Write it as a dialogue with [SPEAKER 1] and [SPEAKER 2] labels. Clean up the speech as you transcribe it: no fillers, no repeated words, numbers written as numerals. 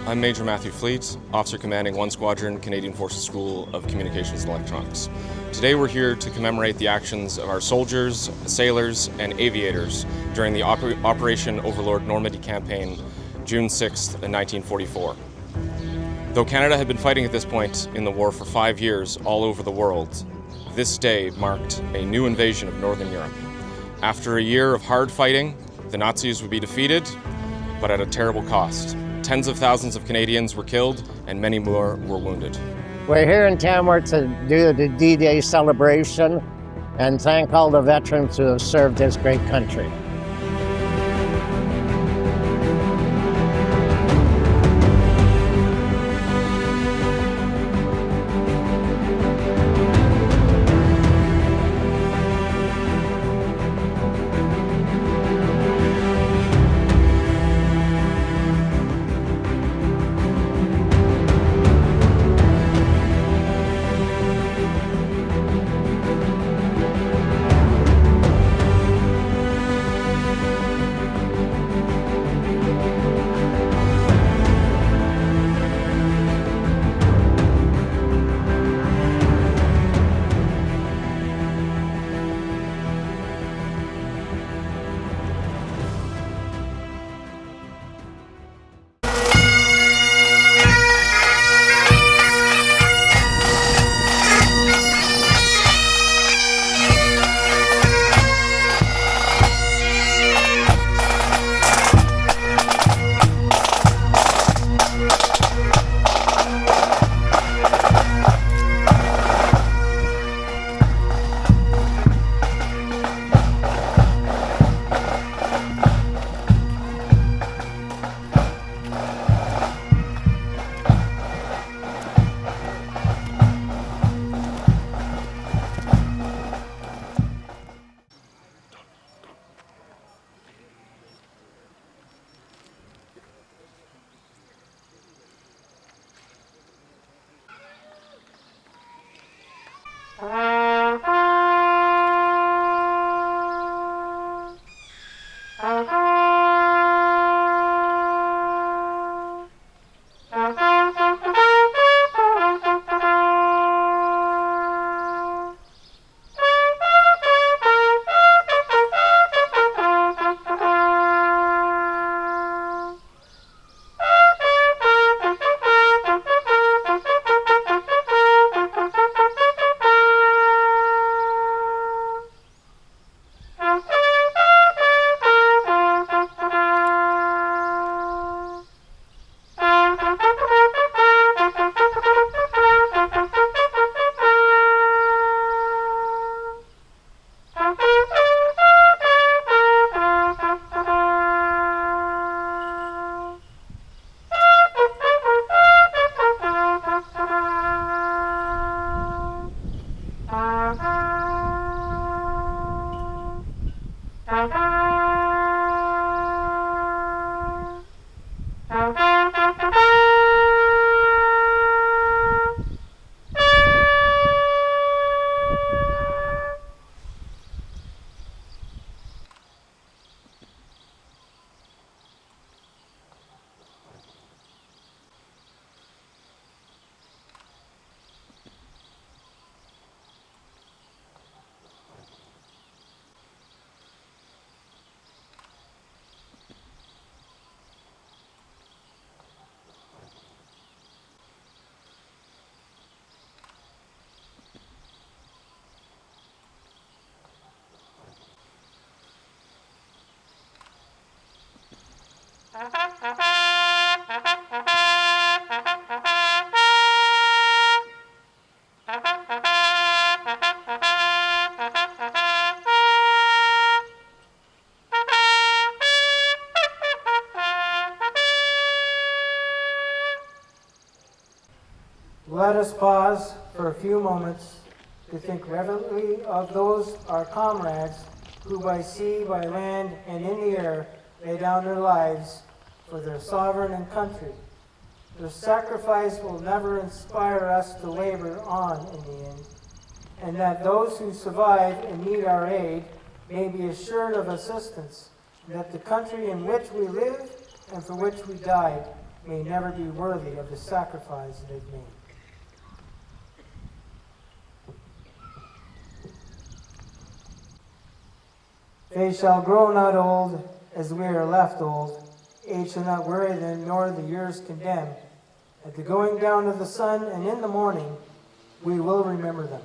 [SPEAKER 1] I'm Major Matthew Fleet, Officer Commanding 1 Squadron, Canadian Forces School of Communications and Electronics. Today we're here to commemorate the actions of our soldiers, sailors, and aviators during the Operation Overlord Normandy campaign, June 6th, 1944. Though Canada had been fighting at this point in the war for 5 years all over the world, this day marked a new invasion of Northern Europe. After a year of hard fighting, the Nazis would be defeated, but at a terrible cost. Tens of thousands of Canadians were killed and many more were wounded.
[SPEAKER 2] We're here in Tamworth to do the D-Day celebration and thank all the veterans who have served this great country.
[SPEAKER 3] Let us pause for a few moments to think reverently of those, our comrades, who by sea, by land, and in the air lay down their lives for their sovereign and country. Their sacrifice will never inspire us to labor on in the end, and that those who survive and need our aid may be assured of assistance, and that the country in which we live and for which we died may never be worthy of the sacrifice they've made. They shall grow not old, as we are left old. Age shall not weary them, nor the years condemn. At the going down of the sun and in the morning, we will remember them.